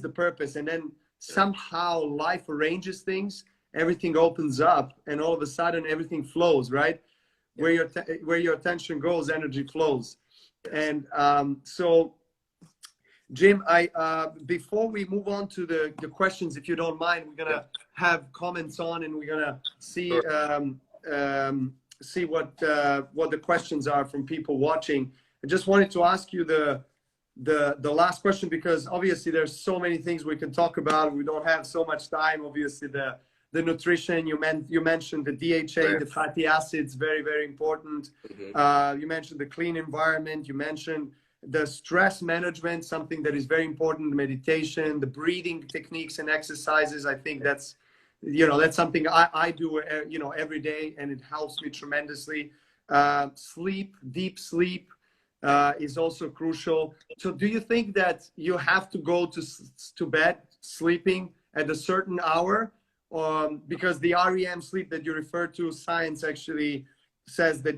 the purpose. And then somehow life arranges things, everything opens up, and all of a sudden everything flows, right? Where your attention goes, energy flows. And so Jim, before we move on to the questions, if you don't mind, we're gonna have comments on, and we're gonna see see what the questions are from people watching. I just wanted to ask you the last question, because obviously there's so many things we can talk about. We don't have so much time. Obviously the nutrition, you mentioned the DHA, the fatty acids, very, very important. You mentioned the clean environment. You mentioned the stress management, something that is very important, meditation, the breathing techniques and exercises. I think that's, that's something I do, every day, and it helps me tremendously. Sleep, deep sleep is also crucial. So do you think that you have to go to bed sleeping at a certain hour? Because the REM sleep that you refer to, science actually says that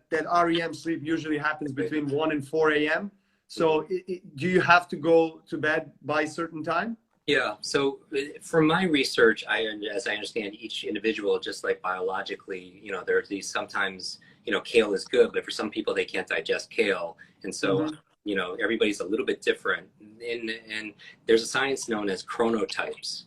that REM sleep usually happens between 1 and 4 a.m. So do you have to go to bed by a certain time? Yeah. So from my research, as I understand, each individual, just like biologically, there are these sometimes, kale is good, but for some people they can't digest kale. And so, everybody's a little bit different. And there's a science known as chronotypes,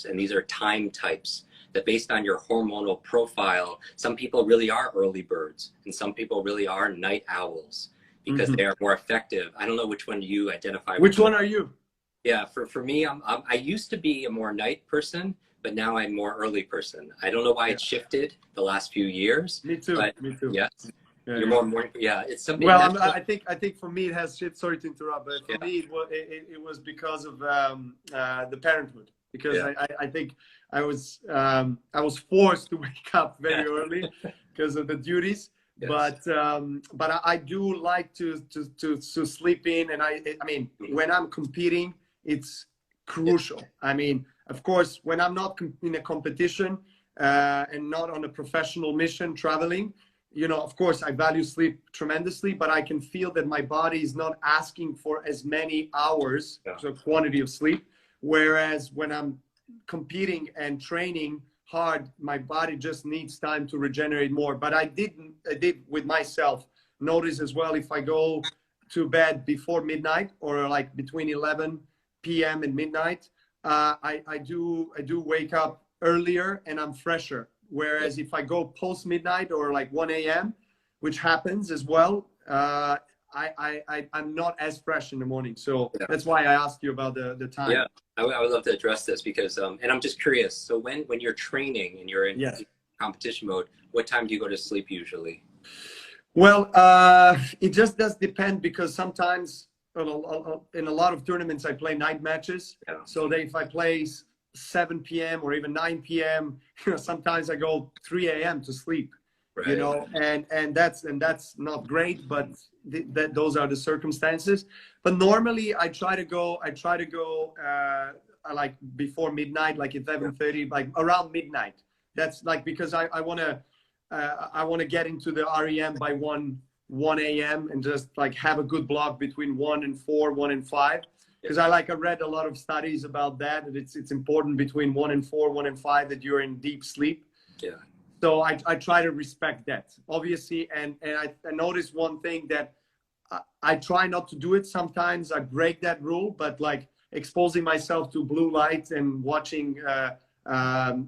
and these are time types that based on your hormonal profile, some people really are early birds and some people really are night owls because they are more effective. I don't know which one you identify with. Which one are you? Yeah, for me, I used to be a more night person, but now I'm more early person. I don't know why it shifted the last few years. Me too. But Me too. Yes, yeah, you're more morning. Yeah, it's something. Well, I think for me it has shit. Sorry to interrupt, but for me it was because of the parenthood. Because I think I was forced to wake up very early because of the duties. Yes. But I do like to sleep in, and I mean when I'm competing, it's crucial. I mean, of course, when I'm not in a competition and not on a professional mission traveling, of course, I value sleep tremendously, but I can feel that my body is not asking for as many hours, so quantity of sleep. Whereas when I'm competing and training hard, my body just needs time to regenerate more. But I did with myself notice as well, if I go to bed before midnight or like between 11 p.m. and midnight, I do wake up earlier and I'm fresher. Whereas if I go post midnight or like 1 a.m., which happens as well, I'm not as fresh in the morning. So that's why I asked you about the time. Yeah, I would love to address this because, and I'm just curious. So when you're training and you're in competition mode, what time do you go to sleep usually? Well, it just does depend because sometimes in a lot of tournaments I play night matches. Yeah. So if I play 7 p.m. or even 9 p.m., sometimes I go 3 a.m. to sleep. Right. And that's not great, but those are the circumstances. But normally I try to go like before midnight, like 11:30, like around midnight. That's like because I want to get into the REM by 1 a.m. and just like have a good block between 1 and 4, 1 and 5. Because I read a lot of studies about that it's important between 1 and 4, 1 and 5 that you're in deep sleep. Yeah. So I try to respect that, obviously. And I noticed one thing that I try not to do it. Sometimes I break that rule, but like exposing myself to blue light and watching, my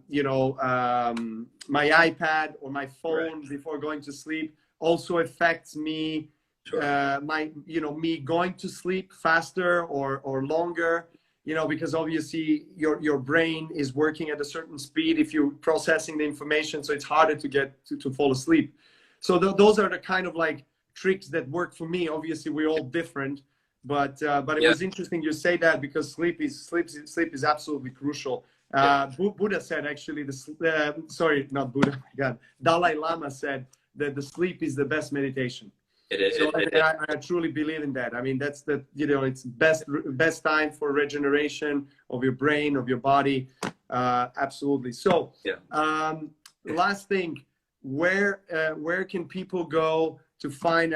iPad or my phone before going to sleep also affects me. Sure. Me going to sleep faster or longer. Because obviously your brain is working at a certain speed if you're processing the information, so it's harder to get to fall asleep. So those are the kind of like tricks that work for me. Obviously we're all different, but it was interesting you say that because sleep is absolutely crucial. Buddha said actually sorry, not Buddha, my God, Dalai Lama said that the sleep is the best meditation. I truly believe in that. I mean, that's it's best time for regeneration of your brain, of your body. Absolutely. So, last thing, where can people go to find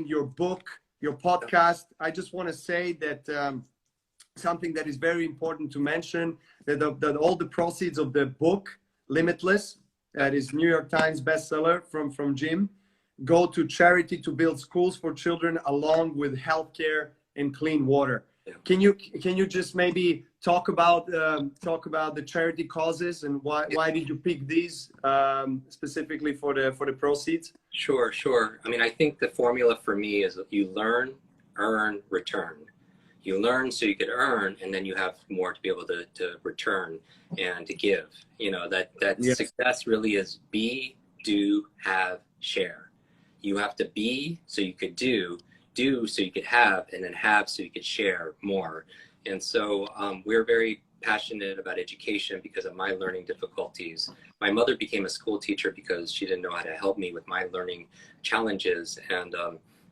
your book, your podcast? I just want to say that something that is very important to mention that all the proceeds of the book Limitless, that is New York Times bestseller from Jim, go to charity to build schools for children along with healthcare and clean water. Yeah. Can you just maybe talk about the charity causes and why did you pick these specifically for the proceeds? Sure. I mean, I think the formula for me is you learn, earn, return. You learn so you could earn, and then you have more to be able to return and to give. That success really is be, do, have, share. You have to be so you could do. do so you could have, and then have so you could share more. And so we're very passionate about education because of my learning difficulties. My mother became a school teacher because she didn't know how to help me with my learning challenges. And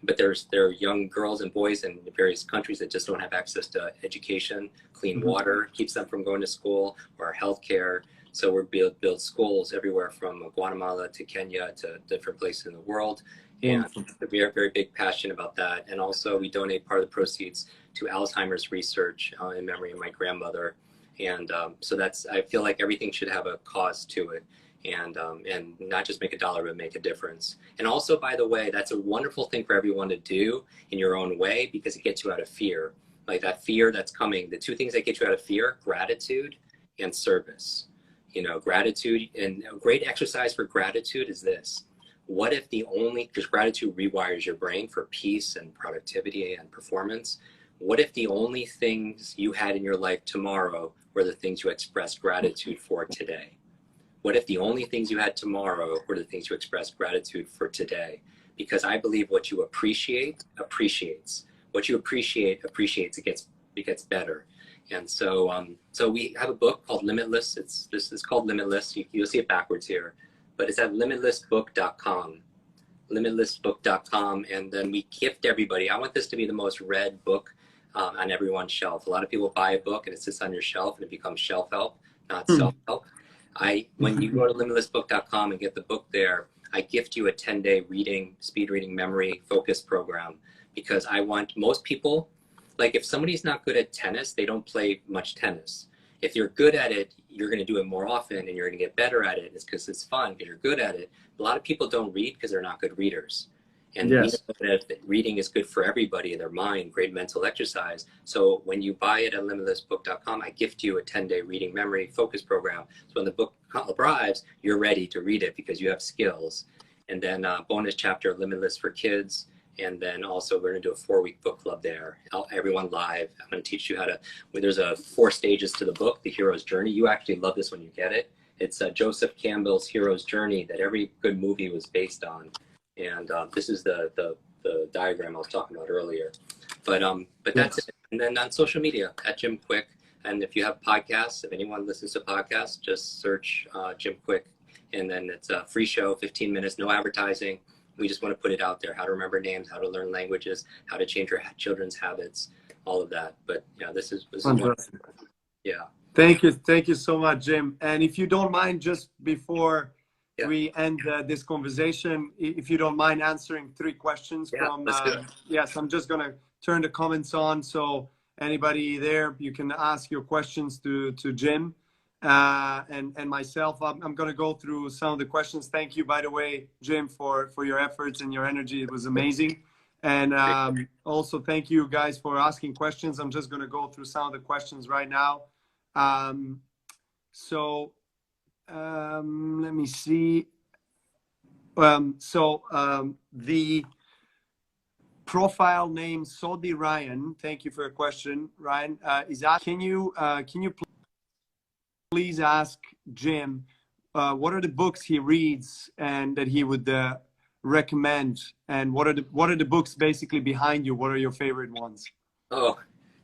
but there are young girls and boys in various countries that just don't have access to education, clean water, keeps them from going to school, or healthcare. So we're build schools everywhere from Guatemala to Kenya to different places in the world. And we are very big passion about that. And also we donate part of the proceeds to Alzheimer's research in memory of my grandmother. And so that's, I feel like everything should have a cause to it, and not just make a dollar, but make a difference. And also, by the way, that's a wonderful thing for everyone to do in your own way, because it gets you out of fear. Like that fear that's coming, the two things that get you out of fear, gratitude and service. You know, gratitude, and a great exercise for gratitude is this. What if the only, because gratitude rewires your brain for peace and productivity and performance. What if the only things you had in your life tomorrow were the things you expressed gratitude for today? What if the only things you had tomorrow were the things you expressed gratitude for today? Because I believe what you appreciate, appreciates. What you appreciate, appreciates. It gets better. And so, so we have a book called Limitless. This is called Limitless. You'll see it backwards here, but it's at limitlessbook.com. Limitlessbook.com, and then we gift everybody. I want this to be the most read book on everyone's shelf. A lot of people buy a book and it sits on your shelf and it becomes shelf help, not self-help. When you go to limitlessbook.com and get the book there, I gift you a 10-day speed reading memory focus program, because I want most people, like if somebody's not good at tennis, they don't play much tennis. If you're good at it, you're going to do it more often and you're going to get better at it. It's because it's fun, because you're good at it. A lot of people don't read because they're not good readers. And we know that reading is good for everybody in their mind, great mental exercise. So when you buy it at limitlessbook.com, I gift you a 10-day reading memory focus program. So when the book arrives, you're ready to read it because you have skills. And then bonus chapter, Limitless for Kids. And then also we're going to do a 4-week book club there. Everyone live. I'm going to teach you how to, there's 4 stages to the book, The Hero's Journey. You actually love this when you get it. It's Joseph Campbell's Hero's Journey that every good movie was based on. And this is the diagram I was talking about earlier. But that's it. And then on social media, at Jim Kiwk. And if you have podcasts, if anyone listens to podcasts, just search Jim Kiwk. And then it's a free show, 15 minutes, no advertising. We just want to put it out there, how to remember names, how to learn languages, how to change your children's habits, all of that. But yeah, this is fantastic. Yeah. Thank you so much, Jim. And if you don't mind, just before we end this conversation, if you don't mind answering 3 questions from, yes, I'm just going to turn the comments on. So anybody there, you can ask your questions to Jim and myself. I'm going to go through some of the questions. Thank you, by the way, Jim, for your efforts and your energy. It was amazing. And also thank you guys for asking questions. I'm just going to go through some of the questions right now. Let me see. The profile name Saudi Ryan, thank you for your question, Ryan, is asking, can you please ask Jim what are the books he reads and that he would recommend, and what are the books basically behind you? What are your favorite ones? Oh,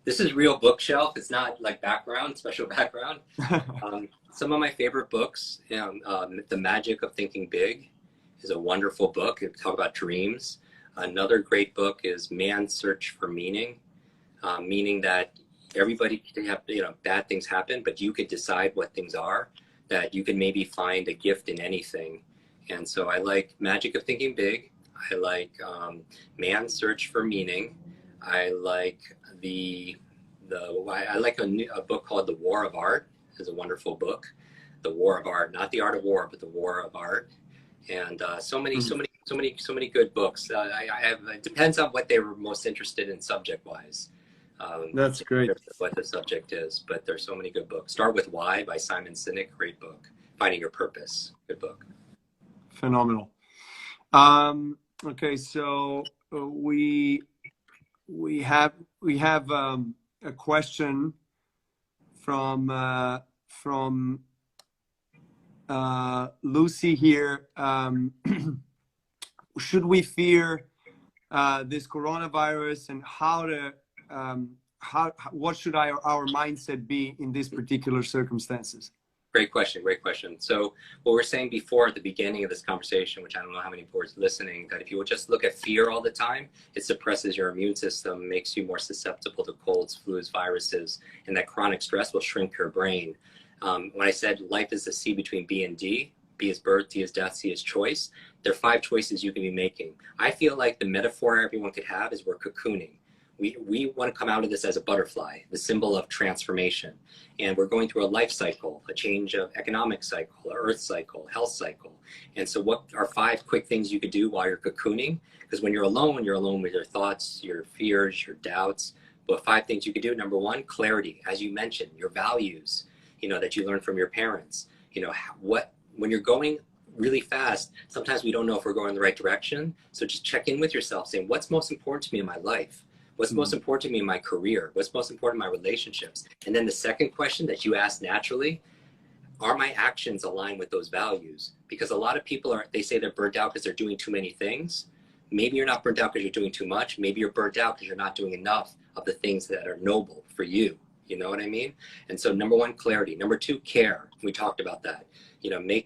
this is real bookshelf. It's not like background, special background. Some of my favorite books, The Magic of Thinking Big is a wonderful book. It talks about dreams. Another great book is Man's Search for Meaning, meaning that everybody can have, bad things happen, but you could decide what things are, that you can maybe find a gift in anything. And so I like Magic of Thinking Big. I like Man's Search for Meaning. I like I like a book called The War of Art. Is a wonderful book. The War of Art, not The Art of War, but The War of Art. And so many good books. It depends on what they were most interested in subject-wise. That's great. What the subject is, but there's so many good books. Start with Why by Simon Sinek, great book. Finding Your Purpose, good book. Phenomenal. Okay, so we have a question from Lucy here. Should we fear this coronavirus, and what should our mindset be in these particular circumstances? Great question. Great question. So what we're saying before at the beginning of this conversation, which I don't know how many people are listening, that if you would just look at fear all the time, it suppresses your immune system, makes you more susceptible to colds, flus, viruses, and that chronic stress will shrink your brain. When I said life is the C between B and D, B is birth, D is death, C is choice, there are 5 choices you can be making. I feel like the metaphor everyone could have is we're cocooning. We want to come out of this as a butterfly, the symbol of transformation. And we're going through a life cycle, a change of economic cycle, an earth cycle, health cycle. And so what are 5 quick things you could do while you're cocooning? Because when you're alone with your thoughts, your fears, your doubts. But 5 things you could do. Number 1, clarity. As you mentioned, your values, that you learned from your parents. When you're going really fast, sometimes we don't know if we're going in the right direction. So just check in with yourself, saying, what's most important to me in my life? What's most important to me in my career? What's most important in my relationships? And then the second question that you ask naturally, are my actions aligned with those values? Because a lot of people they say they're burnt out because they're doing too many things. Maybe you're not burnt out because you're doing too much. Maybe you're burnt out because you're not doing enough of the things that are noble for you. You know what I mean? And so number 1, clarity. Number 2, care. We talked about that.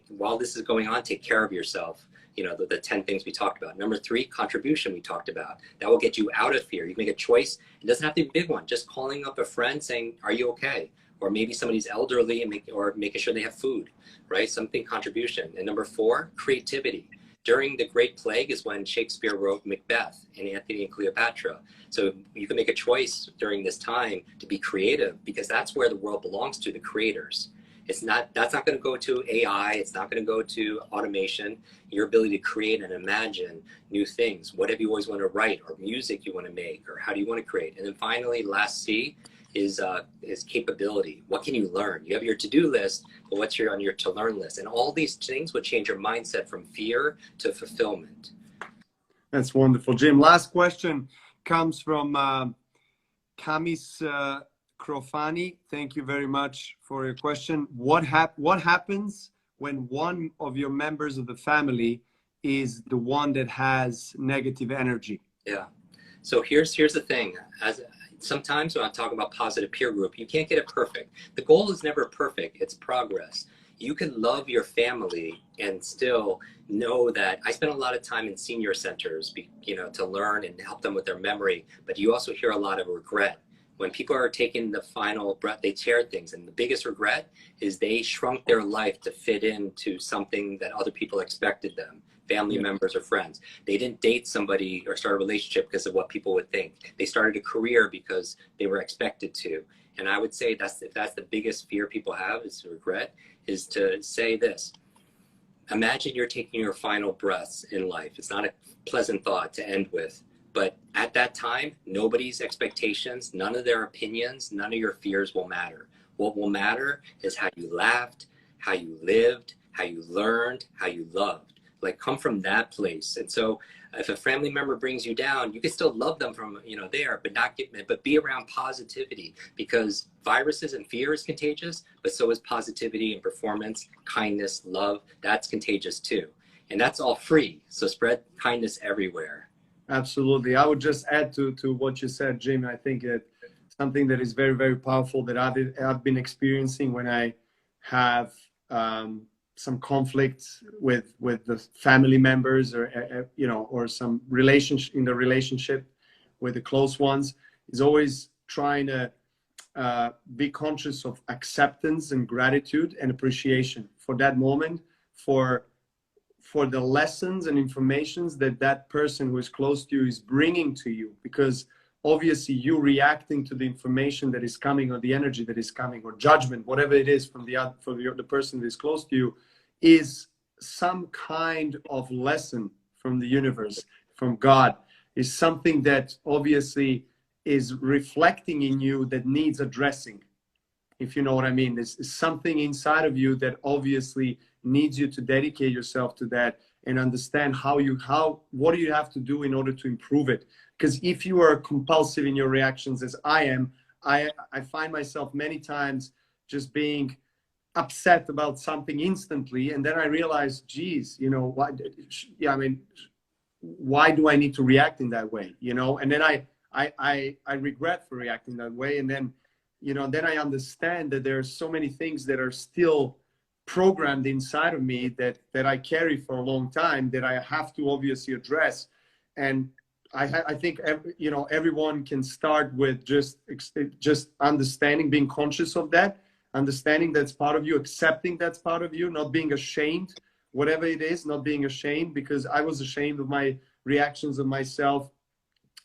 While this is going on, take care of yourself. The 10 things we talked about. Number 3, contribution we talked about. That will get you out of fear. You make a choice. It doesn't have to be a big one. Just calling up a friend saying, are you okay? Or maybe somebody's elderly and making sure they have food, right? Something contribution. And number 4, creativity. During the Great Plague is when Shakespeare wrote Macbeth and Antony and Cleopatra. So you can make a choice during this time to be creative, because that's where the world belongs to, the creators. That's not going to go to AI. It's not going to go to automation. Your ability to create and imagine new things. What have you always wanted to write, or music you want to make, or how do you want to create? And then finally, last C is capability. What can you learn? You have your to-do list, but what's on your to-learn list? And all these things will change your mindset from fear to fulfillment. That's wonderful, Jim. Last question comes from Kamis Krofani. Thank you very much for your question. What happens when one of your members of the family is the one that has negative energy? Yeah. So here's the thing. Sometimes when I talk about positive peer group, you can't get it perfect. The goal is never perfect. It's progress. You can love your family and still know that I spend a lot of time in senior centers, to learn and help them with their memory. But you also hear a lot of regret. When people are taking the final breath, they shared things. And the biggest regret is they shrunk their life to fit into something that other people expected them, family members or friends. They didn't date somebody or start a relationship because of what people would think. They started a career because they were expected to. And I would say if that's the biggest fear people have, is regret, is to say this. Imagine you're taking your final breaths in life. It's not a pleasant thought to end with. But at that time, nobody's expectations, none of their opinions, none of your fears will matter. What will matter is how you laughed, how you lived, how you learned, how you loved. Come from that place. And so if a family member brings you down, you can still love them from, there, but be around positivity, because viruses and fear is contagious, but so is positivity and performance, kindness, love. That's contagious too. And that's all free. So spread kindness everywhere. Absolutely. I would just add to what you said, Jim. I think that something that is very, very powerful that I've been experiencing when I have some conflicts with the family members, or some relationship with the close ones, is always trying to be conscious of acceptance and gratitude and appreciation for that moment, for the lessons and informations that person who is close to you is bringing to you, because obviously you reacting to the information that is coming, or the energy that is coming, or judgment, whatever it is from the person that is close to you, is some kind of lesson from the universe, from God, is something that obviously is reflecting in you that needs addressing. If you know what I mean, there's something inside of you that obviously needs you to dedicate yourself to that and understand what do you have to do in order to improve it. Because if you are compulsive in your reactions, as I am, I find myself many times just being upset about something instantly, and then I realize, geez, what? Yeah, I mean, why do I need to react in that way? You know, and then I regret for reacting that way. And then, you know, then I understand that there are so many things that are still programmed inside of me that I carry for a long time that I have to obviously address. And I think you know, everyone can start with just understanding, being conscious of that, understanding that's part of you, accepting that's part of you, not being ashamed, whatever it is, not being ashamed, because I was ashamed of my reactions of myself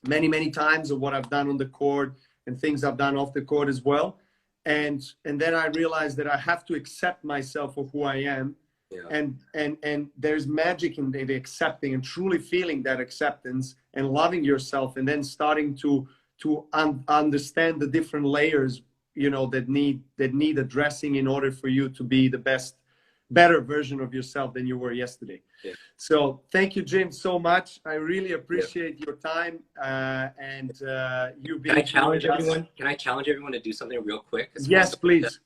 many times, of what I've done on the court and things I've done off the court as well. And then I realized that I have to accept myself for who I am. Yeah. And there's magic in the accepting and truly feeling that acceptance and loving yourself, and then starting to understand the different layers, you know, that need addressing in order for you to be the better version of yourself than you were yesterday. Yeah. So thank you, Jim, so much. I really appreciate your time and you being. Can I challenge everyone? Can I challenge everyone to do something real quick? Yes, please.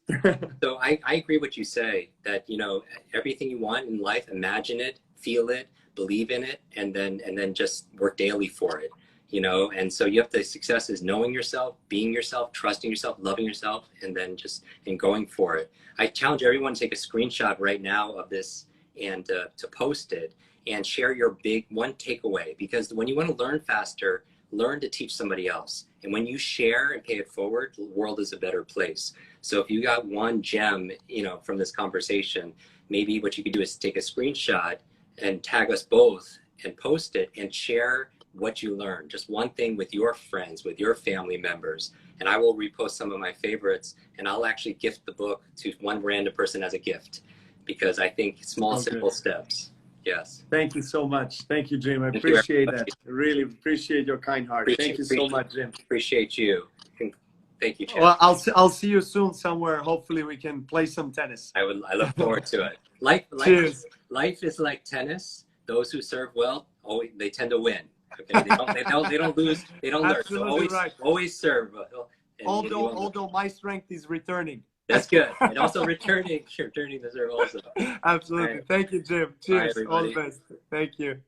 So I agree what you say, that, you know, everything you want in life, imagine it, feel it, believe in it, and then just work daily for it. You know, and so you have the success is knowing yourself, being yourself, trusting yourself, loving yourself, and then and going for it. I challenge everyone to take a screenshot right now of this and to post it and share your big one takeaway, because when you want to learn faster, learn to teach somebody else. And when you share and pay it forward, the world is a better place. So if you got one gem, you know, from this conversation, maybe what you could do is take a screenshot and tag us both and post it and share what you learned, just one thing, with your friends, with your family members. And I will repost some of my favorites, and I'll actually gift the book to one random person as a gift, because I think small, simple steps. Yes. Thank you so much. Thank you, Jim. I appreciate that. I really appreciate your kind heart. Thank you so much, Jim. Appreciate you. Thank you, Chad. Well, I'll see you soon somewhere. Hopefully we can play some tennis. I look forward to it. Life is like tennis. Those who serve well, they tend to win. Okay, they don't lose, they don't learn. So always serve. Although my strength is returning. That's good. And also returning the serve also. Absolutely. Right. Thank you, Jim. Cheers. All the best. Thank you.